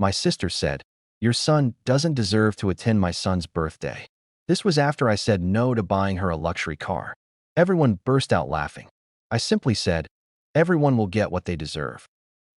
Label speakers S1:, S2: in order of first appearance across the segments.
S1: My sister said, "Your son doesn't deserve to attend my son's birthday." This was after I said no to buying her a luxury car. Everyone burst out laughing. I simply said, "Everyone will get what they deserve."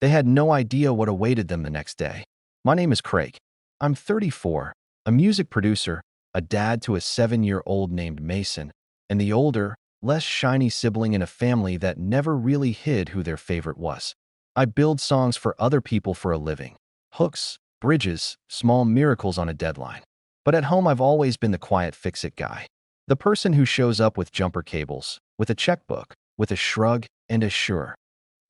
S1: They had no idea what awaited them the next day. My name is Craig. I'm 34, a music producer, a dad to a 7-year-old named Mason, and the older, less shiny sibling in a family that never really hid who their favorite was. I build songs for other people for a living. Hooks, bridges, small miracles on a deadline. But at home I've always been the quiet fix-it guy. The person who shows up with jumper cables, with a checkbook, with a shrug and a sure.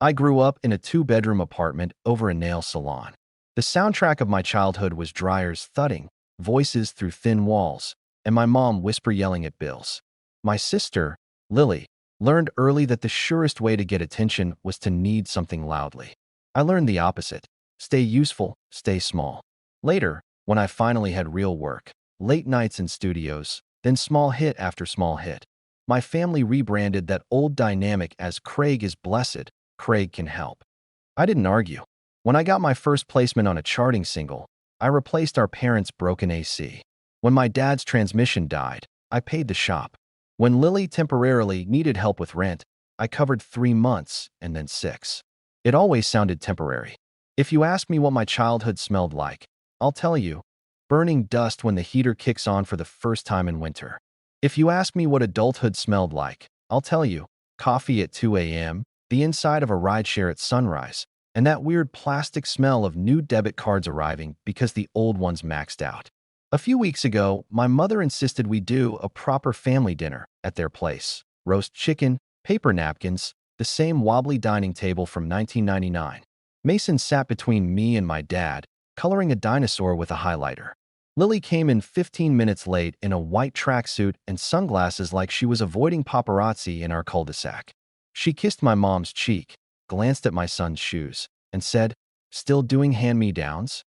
S1: I grew up in a 2-bedroom apartment over a nail salon. The soundtrack of my childhood was dryers thudding, voices through thin walls, and my mom whisper yelling at bills. My sister, Lily, learned early that the surest way to get attention was to need something loudly. I learned the opposite. Stay useful, stay small. Later, when I finally had real work, late nights in studios, then small hit after small hit, my family rebranded that old dynamic as Craig is blessed, Craig can help. I didn't argue. When I got my first placement on a charting single, I replaced our parents' broken AC. When my dad's transmission died, I paid the shop. When Lily temporarily needed help with rent, I covered 3 months and then 6. It always sounded temporary. If you ask me what my childhood smelled like, I'll tell you, burning dust when the heater kicks on for the first time in winter. If you ask me what adulthood smelled like, I'll tell you, coffee at 2 a.m., the inside of a rideshare at sunrise, and that weird plastic smell of new debit cards arriving because the old ones maxed out. A few weeks ago, my mother insisted we do a proper family dinner at their place. Roast chicken, paper napkins, the same wobbly dining table from 1999. Mason sat between me and my dad, coloring a dinosaur with a highlighter. Lily came in 15 minutes late in a white tracksuit and sunglasses like she was avoiding paparazzi in our cul-de-sac. She kissed my mom's cheek, glanced at my son's shoes, and said, "Still doing hand-me-downs?"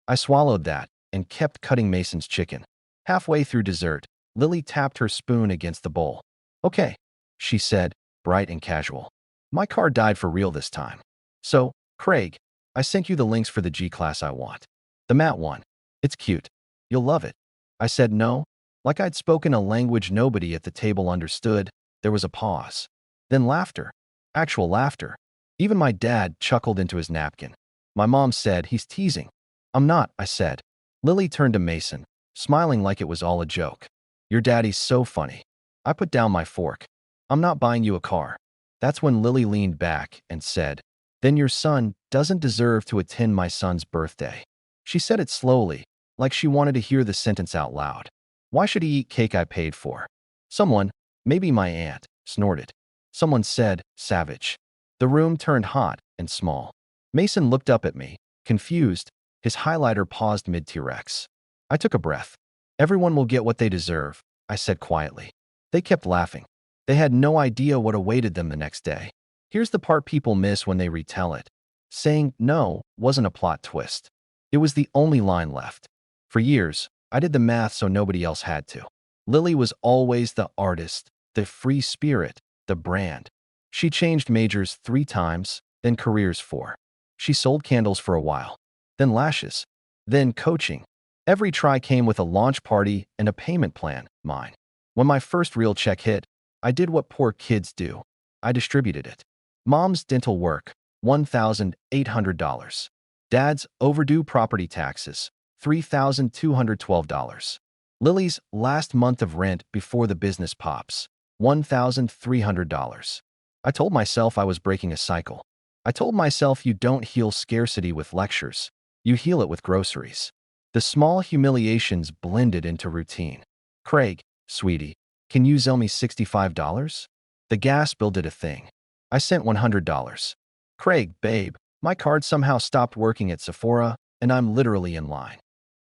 S1: I swallowed that and kept cutting Mason's chicken. Halfway through dessert, Lily tapped her spoon against the bowl. "Okay," she said, bright and casual. "My car died for real this time. So, Craig, I sent you the links for the G-Class I want. The matte one. It's cute. You'll love it." I said no, like I'd spoken a language nobody at the table understood. There was a pause. Then laughter. Actual laughter. Even my dad chuckled into his napkin. My mom said, "He's teasing." "I'm not," I said. Lily turned to Mason, smiling like it was all a joke. "Your daddy's so funny." I put down my fork. "I'm not buying you a car." That's when Lily leaned back and said, "Then your son doesn't deserve to attend my son's birthday." She said it slowly, like she wanted to hear the sentence out loud. "Why should he eat cake I paid for?" Someone, maybe my aunt, snorted. Someone said, "Savage." The room turned hot and small. Mason looked up at me, confused. His highlighter paused mid-T-Rex. I took a breath. "Everyone will get what they deserve," I said quietly. They kept laughing. They had no idea what awaited them the next day. Here's the part people miss when they retell it. Saying no wasn't a plot twist. It was the only line left. For years, I did the math so nobody else had to. Lily was always the artist, the free spirit, the brand. She changed majors 3 times, then careers 4. She sold candles for a while, then lashes, then coaching. Every try came with a launch party and a payment plan, mine. When my first real check hit, I did what poor kids do. I distributed it. Mom's dental work, $1,800. Dad's overdue property taxes, $3,212. Lily's last month of rent before the business pops, $1,300. I told myself I was breaking a cycle. I told myself you don't heal scarcity with lectures. You heal it with groceries. The small humiliations blended into routine. "Craig, sweetie, can you Zelle me $65? The gas bill did a thing. I sent $100. "Craig, babe, my card somehow stopped working at Sephora, and I'm literally in line.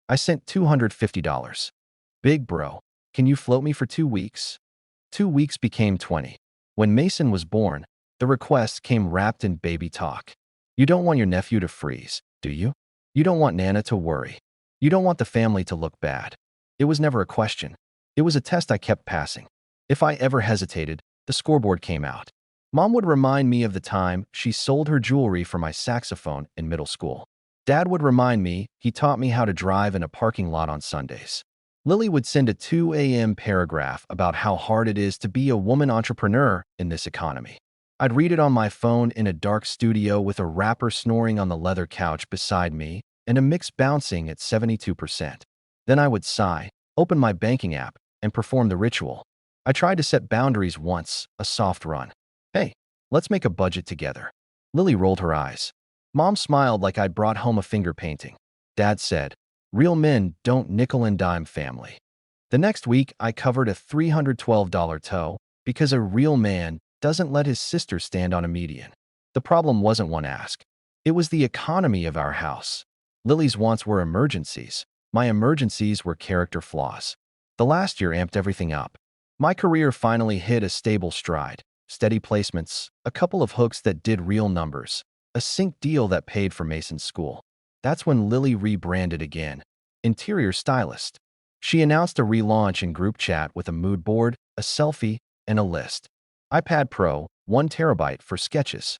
S1: I sent $250. "Big bro, can you float me for 2 weeks? 2 weeks became 20. When Mason was born, the request came wrapped in baby talk. You don't want your nephew to freeze, do you? You don't want Nana to worry. You don't want the family to look bad. It was never a question. It was a test I kept passing. If I ever hesitated, the scoreboard came out. Mom would remind me of the time she sold her jewelry for my saxophone in middle school. Dad would remind me he taught me how to drive in a parking lot on Sundays. Lily would send a 2 a.m. paragraph about how hard it is to be a woman entrepreneur in this economy. I'd read it on my phone in a dark studio with a rapper snoring on the leather couch beside me and a mix bouncing at 72%. Then I would sigh, open my banking app, and perform the ritual. I tried to set boundaries once, a soft run. Hey, let's make a budget together. Lily rolled her eyes. Mom smiled like I'd brought home a finger painting. Dad said, real men don't nickel and dime family. The next week, I covered a $312 tow because a real man doesn't let his sister stand on a median. The problem wasn't one ask. It was the economy of our house. Lily's wants were emergencies. My emergencies were character flaws. The last year amped everything up. My career finally hit a stable stride. Steady placements, a couple of hooks that did real numbers, a sync deal that paid for Mason's school. That's when Lily rebranded again. Interior stylist. She announced a relaunch in group chat with a mood board, a selfie, and a list. iPad Pro, 1 terabyte for sketches.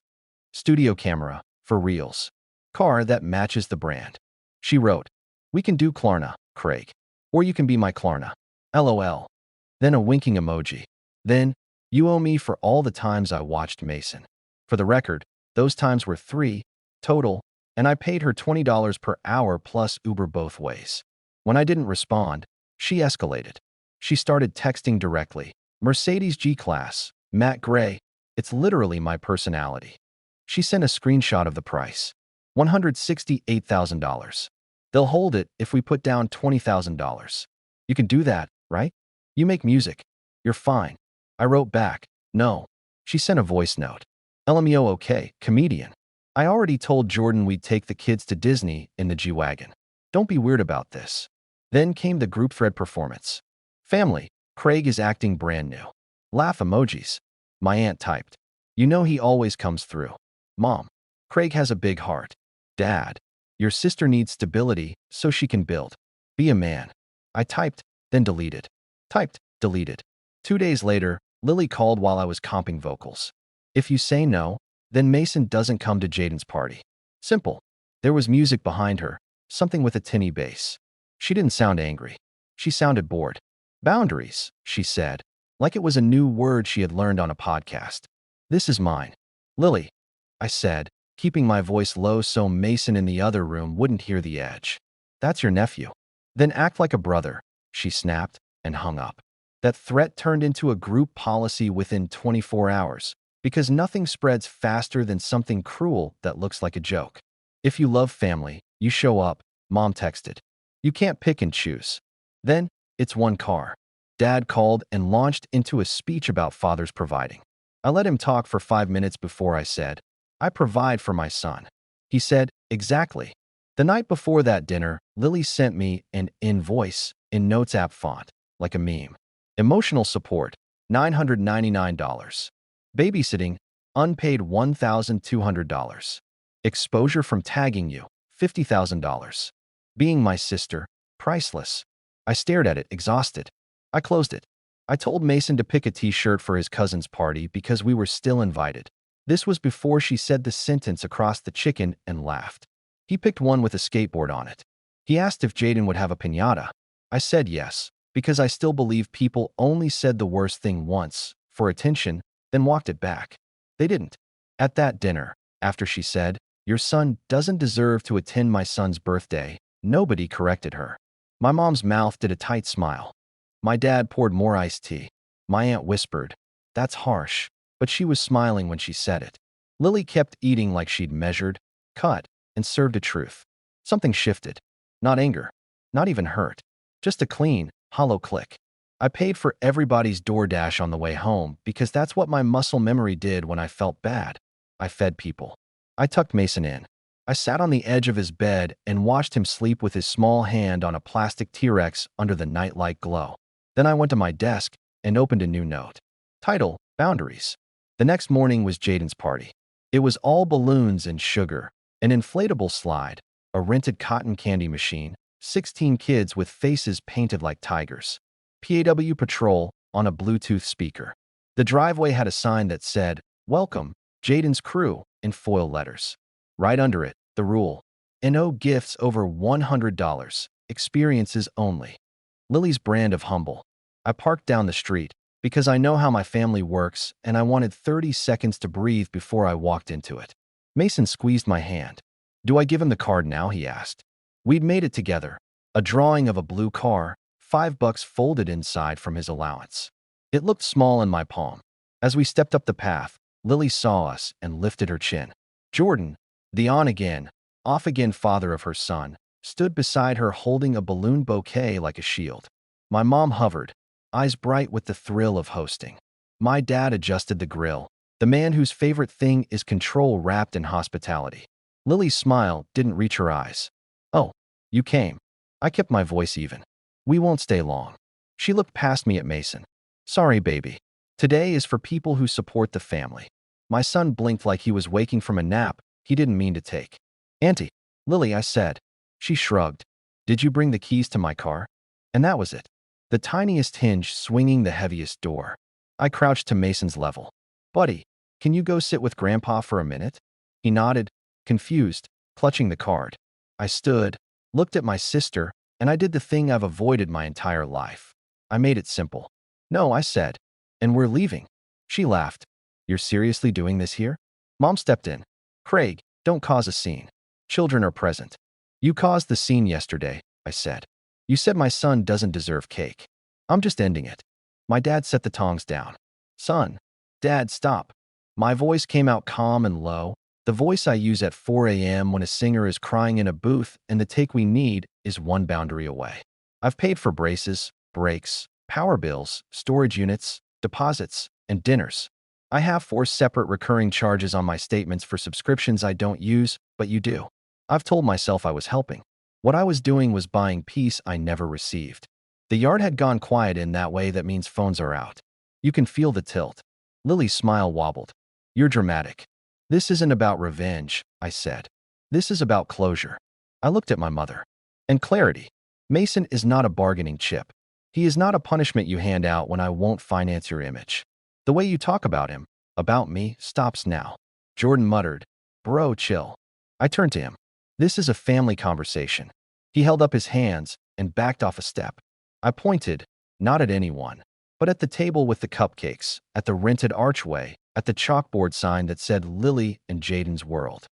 S1: Studio camera, for reels. Car that matches the brand. She wrote, we can do Klarna, Craig. Or you can be my Klarna. LOL. Then a winking emoji. Then, you owe me for all the times I watched Mason. For the record, those times were 3, total, and I paid her $20 per hour plus Uber both ways. When I didn't respond, she escalated. She started texting directly. Mercedes G-Class, Matt Gray, it's literally my personality. She sent a screenshot of the price. $168,000. They'll hold it if we put down $20,000. You can do that, right? You make music. You're fine. I wrote back, no. She sent a voice note. LMAO okay, comedian. I already told Jordan we'd take the kids to Disney in the G-Wagon. Don't be weird about this. Then came the group thread performance. Family, Craig is acting brand new. Laugh emojis. My aunt typed. You know he always comes through. Mom, Craig has a big heart. Dad, your sister needs stability so she can build. Be a man. I typed, then deleted. Typed, deleted. 2 days later, Lily called while I was comping vocals. If you say no, then Mason doesn't come to Jaden's party. Simple. There was music behind her, something with a tinny bass. She didn't sound angry. She sounded bored. Boundaries, she said, like it was a new word she had learned on a podcast. This is mine. Lily, I said, keeping my voice low so Mason in the other room wouldn't hear the edge. That's your nephew. Then act like a brother, she snapped and hung up. That threat turned into a group policy within 24 hours, because nothing spreads faster than something cruel that looks like a joke. If you love family, you show up, Mom texted. You can't pick and choose. Then, it's one car. Dad called and launched into a speech about fathers providing. I let him talk for 5 minutes before I said, I provide for my son. He said, exactly. The night before that dinner, Lily sent me an invoice in Notes app font, like a meme. Emotional support, $999. Babysitting, unpaid $1,200. Exposure from tagging you, $50,000. Being my sister, priceless. I stared at it, exhausted. I closed it. I told Mason to pick a t-shirt for his cousin's party because we were still invited. This was before she said the sentence across the chicken and laughed. He picked one with a skateboard on it. He asked if Jaden would have a piñata. I said yes, because I still believe people only said the worst thing once, for attention, then walked it back. They didn't. At that dinner, after she said, your son doesn't deserve to attend my son's birthday, nobody corrected her. My mom's mouth did a tight smile. My dad poured more iced tea. My aunt whispered, that's harsh, but she was smiling when she said it. Lily kept eating like she'd measured, cut, and served a truth. Something shifted. Not anger. Not even hurt. Just a clean, hollow click. I paid for everybody's DoorDash on the way home because that's what my muscle memory did when I felt bad. I fed people. I tucked Mason in. I sat on the edge of his bed and watched him sleep with his small hand on a plastic T-Rex under the nightlight glow. Then I went to my desk and opened a new note. Title, Boundaries. The next morning was Jaden's party. It was all balloons and sugar, an inflatable slide, a rented cotton candy machine, 16 kids with faces painted like tigers. PAW Patrol on a Bluetooth speaker. The driveway had a sign that said, Welcome, Jaden's crew, in foil letters. Right under it, the rule. No gifts over $100. Experiences only. Lily's brand of humble. I parked down the street because I know how my family works and I wanted 30 seconds to breathe before I walked into it. Mason squeezed my hand. Do I give him the card now? He asked. We'd made it together. A drawing of a blue car, $5 folded inside from his allowance. It looked small in my palm. As we stepped up the path, Lily saw us and lifted her chin. Jordan, the on-again, off-again father of her son, stood beside her holding a balloon bouquet like a shield. My mom hovered, eyes bright with the thrill of hosting. My dad adjusted the grill, the man whose favorite thing is control wrapped in hospitality. Lily's smile didn't reach her eyes. Oh, you came. I kept my voice even. We won't stay long. She looked past me at Mason. Sorry, baby. Today is for people who support the family. My son blinked like he was waking from a nap he didn't mean to take. Auntie, Lily, I said. She shrugged. Did you bring the keys to my car? And that was it. The tiniest hinge swinging the heaviest door. I crouched to Mason's level. Buddy, can you go sit with Grandpa for a minute? He nodded, confused, clutching the card. I stood, looked at my sister, and I did the thing I've avoided my entire life. I made it simple. No, I said. And we're leaving. She laughed. You're seriously doing this here? Mom stepped in. Craig, don't cause a scene. Children are present. You caused the scene yesterday, I said. You said my son doesn't deserve cake. I'm just ending it. My dad set the tongs down. Son. Dad, stop. My voice came out calm and low, the voice I use at 4 a.m. when a singer is crying in a booth and the take we need is one boundary away. I've paid for braces, brakes, power bills, storage units, deposits, and dinners. I have 4 separate recurring charges on my statements for subscriptions I don't use, but you do. I've told myself I was helping. What I was doing was buying peace I never received. The yard had gone quiet in that way that means phones are out. You can feel the tilt. Lily's smile wobbled. You're dramatic. This isn't about revenge, I said. This is about closure. I looked at my mother. And clarity. Mason is not a bargaining chip. He is not a punishment you hand out when I won't finance your image. The way you talk about him, about me, stops now. Jordan muttered. Bro, chill. I turned to him. This is a family conversation. He held up his hands and backed off a step. I pointed, not at anyone, but at the table with the cupcakes, at the rented archway, at the chalkboard sign that said Lily and Jaden's World.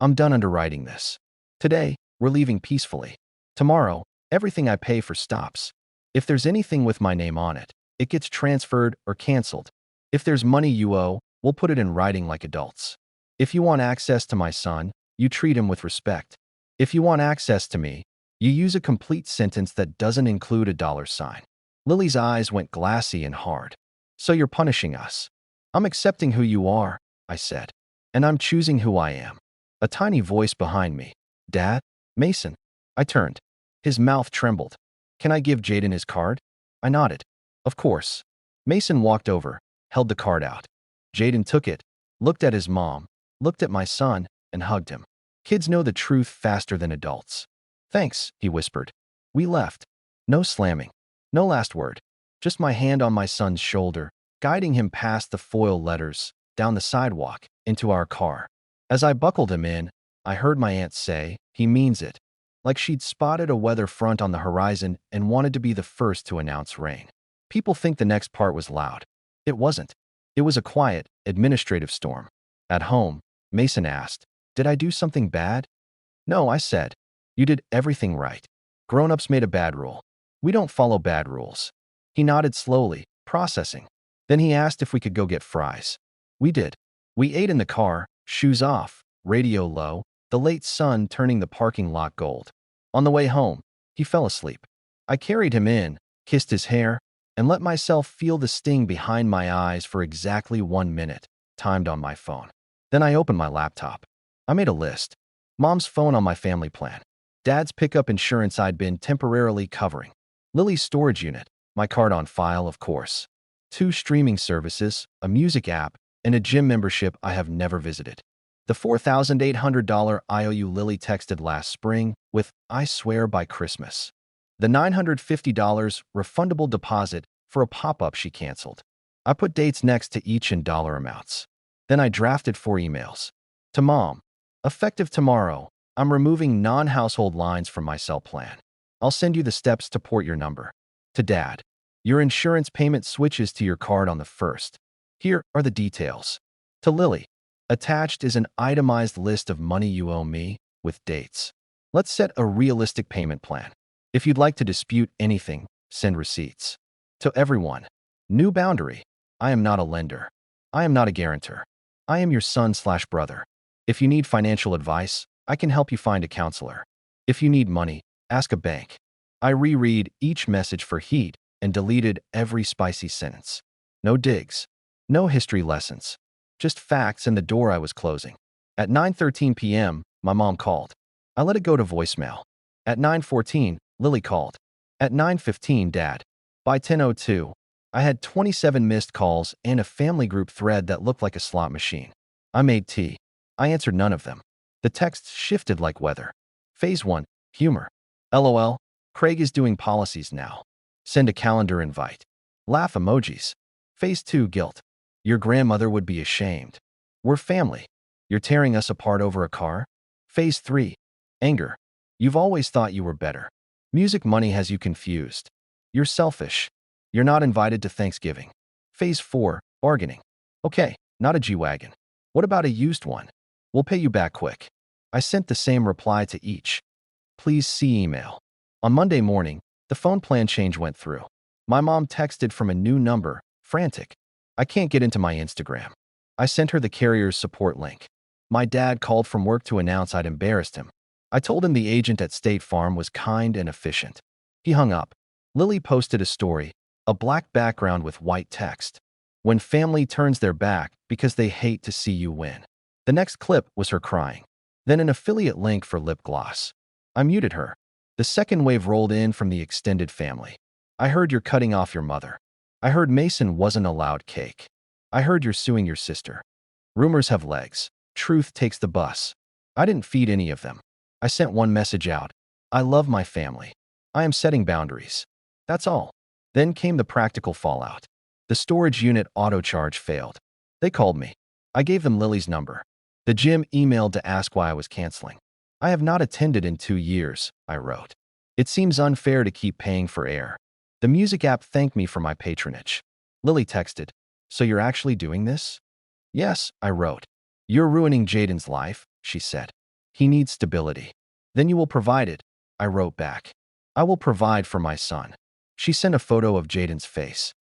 S1: I'm done underwriting this. Today, we're leaving peacefully. Tomorrow, everything I pay for stops. If there's anything with my name on it, it gets transferred or canceled. If there's money you owe, we'll put it in writing like adults. If you want access to my son, you treat him with respect. If you want access to me, you use a complete sentence that doesn't include a dollar sign. Lily's eyes went glassy and hard. So you're punishing us. I'm accepting who you are, I said. And I'm choosing who I am. A tiny voice behind me. Dad? Mason. I turned. His mouth trembled. Can I give Jaden his card? I nodded. Of course. Mason walked over, held the card out. Jaden took it, looked at his mom, looked at my son, and hugged him. Kids know the truth faster than adults. Thanks, he whispered. We left. No slamming. No last word. Just my hand on my son's shoulder, guiding him past the foil letters, down the sidewalk, into our car. As I buckled him in, I heard my aunt say, he means it, like she'd spotted a weather front on the horizon and wanted to be the first to announce rain. People think the next part was loud. It wasn't. It was a quiet, administrative storm. At home, Mason asked, did I do something bad? No, I said. You did everything right. Grown-ups made a bad rule. We don't follow bad rules. He nodded slowly, processing. Then he asked if we could go get fries. We did. We ate in the car, shoes off, radio low, the late sun turning the parking lot gold. On the way home, he fell asleep. I carried him in, kissed his hair, and let myself feel the sting behind my eyes for exactly 1 minute, timed on my phone. Then I opened my laptop. I made a list. Mom's phone on my family plan. Dad's pickup insurance I'd been temporarily covering. Lily's storage unit, my card on file, of course. 2 streaming services, a music app, and a gym membership I have never visited. The $4,800 IOU Lily texted last spring with, I swear by Christmas. The $950 refundable deposit for a pop-up she canceled. I put dates next to each and dollar amounts. Then I drafted 4 emails. To Mom. Effective tomorrow, I'm removing non-household lines from my cell plan. I'll send you the steps to port your number. To Dad. Your insurance payment switches to your card on the 1st. Here are the details. To Lily. Attached is an itemized list of money you owe me, with dates. Let's set a realistic payment plan. If you'd like to dispute anything, send receipts. To everyone. New boundary. I am not a lender. I am not a guarantor. I am your son/brother. If you need financial advice, I can help you find a counselor. If you need money, ask a bank. I reread each message for heat and deleted every spicy sentence. No digs. No history lessons. Just facts and the door I was closing. At 9:13 p.m., my mom called. I let it go to voicemail. At 9:14, Lily called. At 9:15, Dad. By 10:02, I had 27 missed calls and a family group thread that looked like a slot machine. I made tea. I answered none of them. The texts shifted like weather. Phase 1, humor. LOL, Craig is doing policies now. Send a calendar invite. Laugh emojis. Phase 2, guilt. Your grandmother would be ashamed. We're family. You're tearing us apart over a car? Phase 3, anger. You've always thought you were better. Music money has you confused. You're selfish. You're not invited to Thanksgiving. Phase 4, bargaining. Okay, not a G-Wagon. What about a used one? We'll pay you back quick. I sent the same reply to each. Please see email. On Monday morning, the phone plan change went through. My mom texted from a new number, frantic. I can't get into my Instagram. I sent her the carrier's support link. My dad called from work to announce I'd embarrassed him. I told him the agent at State Farm was kind and efficient. He hung up. Lily posted a story, a black background with white text. When family turns their back because they hate to see you win. The next clip was her crying. Then an affiliate link for lip gloss. I muted her. The second wave rolled in from the extended family. I heard you're cutting off your mother. I heard Mason wasn't allowed cake. I heard you're suing your sister. Rumors have legs. Truth takes the bus. I didn't feed any of them. I sent one message out. I love my family. I am setting boundaries. That's all. Then came the practical fallout. The storage unit auto-charge failed. They called me. I gave them Lily's number. The gym emailed to ask why I was canceling. I have not attended in 2 years, I wrote. It seems unfair to keep paying for air. The music app thanked me for my patronage. Lily texted, so you're actually doing this? Yes, I wrote. You're ruining Jaden's life, she said. He needs stability. Then you will provide it, I wrote back. I will provide for my son. She sent a photo of Jaden's face.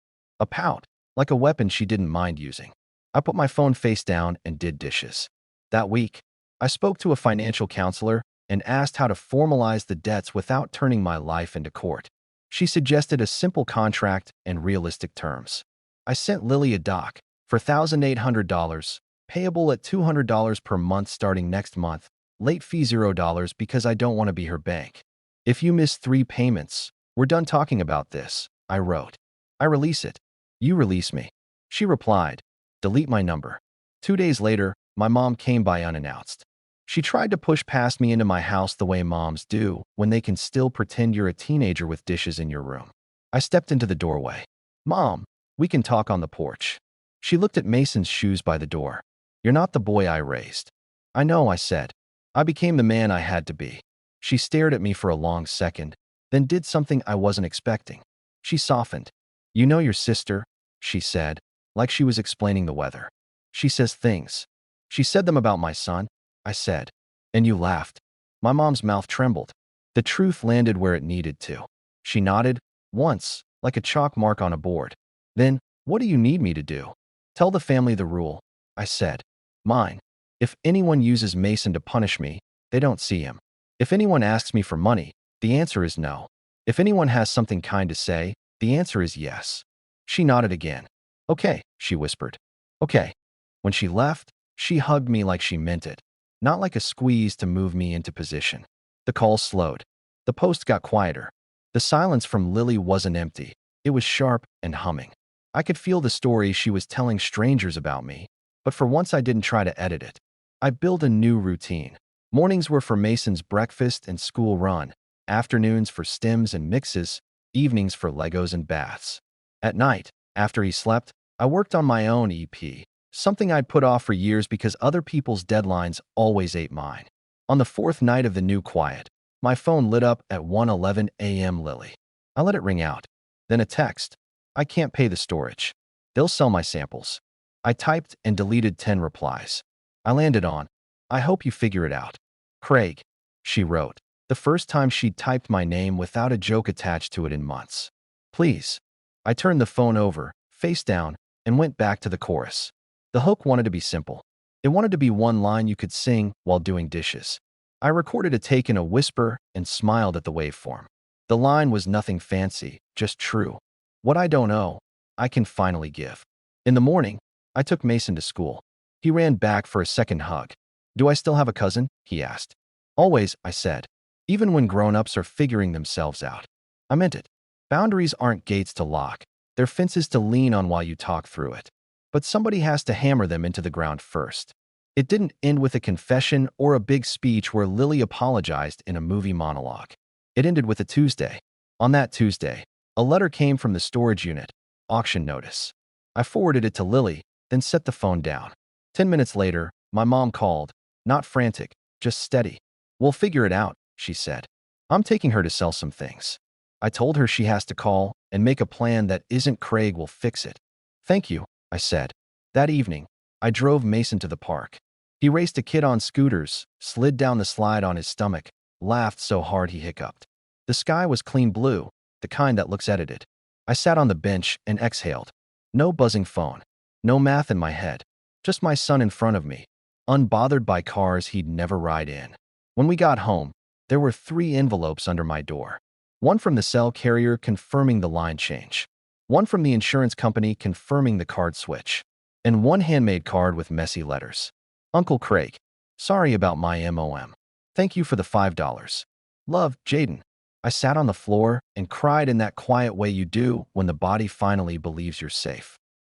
S1: A pout, like a weapon she didn't mind using. I put my phone face down and did dishes. That week, I spoke to a financial counselor and asked how to formalize the debts without turning my life into court. She suggested a simple contract and realistic terms. I sent Lily a doc for $1,800, payable at $200 per month starting next month, late fee $0 because I don't want to be her bank. If you miss 3 payments, we're done talking about this, I wrote. I release it. You release me. She replied, delete my number. 2 days later, my mom came by unannounced. She tried to push past me into my house the way moms do when they can still pretend you're a teenager with dishes in your room. I stepped into the doorway. Mom, we can talk on the porch. She looked at Mason's shoes by the door. You're not the boy I raised. I know, I said. I became the man I had to be. She stared at me for a long second, then did something I wasn't expecting. She softened. You know your sister, she said, like she was explaining the weather. She says things. She said them about my son, I said. And you laughed. My mom's mouth trembled. The truth landed where it needed to. She nodded, once, like a chalk mark on a board. Then, what do you need me to do? Tell the family the rule, I said. Mine. If anyone uses Mason to punish me, they don't see him. If anyone asks me for money, the answer is no. If anyone has something kind to say, the answer is yes. She nodded again. Okay, she whispered. Okay. When she left, she hugged me like she meant it, not like a squeeze to move me into position. The call slowed. The post got quieter. The silence from Lily wasn't empty. It was sharp and humming. I could feel the story she was telling strangers about me, but for once I didn't try to edit it. I built a new routine. Mornings were for Mason's breakfast and school run, afternoons for stims and mixes, evenings for Legos and baths. At night, after he slept, I worked on my own EP, something I'd put off for years because other people's deadlines always ate mine. On the fourth night of the new quiet, my phone lit up at 1:11 a.m. Lily. I let it ring out. Then a text. I can't pay the storage. They'll sell my samples. I typed and deleted 10 replies. I landed on, I hope you figure it out. Craig, she wrote, the first time she'd typed my name without a joke attached to it in months. Please. I turned the phone over, face down, and went back to the chorus. The hook wanted to be simple. It wanted to be one line you could sing while doing dishes. I recorded a take in a whisper and smiled at the waveform. The line was nothing fancy, just true. What I don't owe, I can finally give. In the morning, I took Mason to school. He ran back for a second hug. Do I still have a cousin? He asked. Always, I said. Even when grown-ups are figuring themselves out. I meant it. Boundaries aren't gates to lock. They're fences to lean on while you talk through it. But somebody has to hammer them into the ground first. It didn't end with a confession or a big speech where Lily apologized in a movie monologue. It ended with a Tuesday. On that Tuesday, a letter came from the storage unit. Auction notice. I forwarded it to Lily, then set the phone down. 10 minutes later, my mom called. Not frantic, just steady. We'll figure it out, she said. I'm taking her to sell some things. I told her she has to call and make a plan that isn't Craig will fix it. Thank you, I said. That evening, I drove Mason to the park. He raced a kid on scooters, slid down the slide on his stomach, laughed so hard he hiccuped. The sky was clean blue, the kind that looks edited. I sat on the bench and exhaled. No buzzing phone. No math in my head. Just my son in front of me, unbothered by cars he'd never ride in. When we got home, there were 3 envelopes under my door. One from the cell carrier confirming the line change. One from the insurance company confirming the card switch. And one handmade card with messy letters. Uncle Craig, sorry about my MOM. Thank you for the $5. Love, Jaden. I sat on the floor and cried in that quiet way you do when the body finally believes you're safe.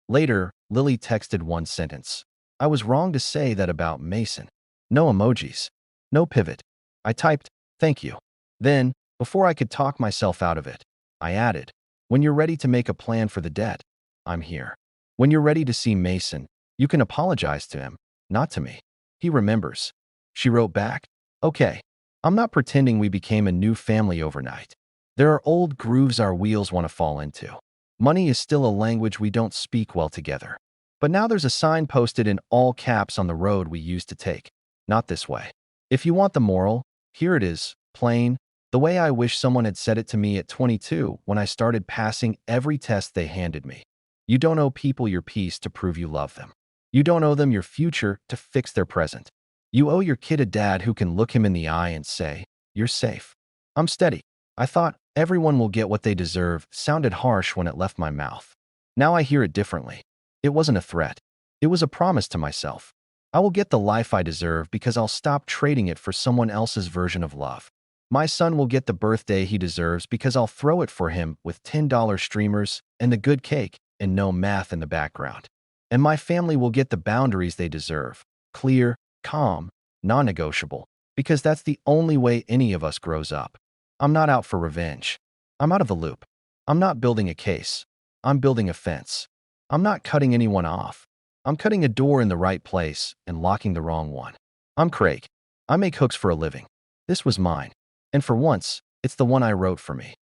S1: Later, Lily texted one sentence. I was wrong to say that about Mason. No emojis. No pivot. I typed, thank you. Then, before I could talk myself out of it, I added, when you're ready to make a plan for the debt, I'm here. When you're ready to see Mason, you can apologize to him, not to me. He remembers. She wrote back, okay. I'm not pretending we became a new family overnight. There are old grooves our wheels want to fall into. Money is still a language we don't speak well together. But now there's a sign posted in all caps on the road we used to take. Not this way. If you want the moral, here it is, plain, the way I wish someone had said it to me at 22 when I started passing every test they handed me. You don't owe people your peace to prove you love them. You don't owe them your future to fix their present. You owe your kid a dad who can look him in the eye and say, you're safe. I'm steady. I thought everyone will get what they deserve sounded harsh when it left my mouth. Now I hear it differently. It wasn't a threat. It was a promise to myself. I will get the life I deserve because I'll stop trading it for someone else's version of love. My son will get the birthday he deserves because I'll throw it for him with $10 streamers and the good cake and no math in the background. And my family will get the boundaries they deserve. Clear, calm, non-negotiable, because that's the only way any of us grows up. I'm not out for revenge. I'm out of the loop. I'm not building a case. I'm building a fence. I'm not cutting anyone off. I'm cutting a door in the right place and locking the wrong one. I'm Craig. I make hooks for a living. This was mine. And for once, it's the one I wrote for me.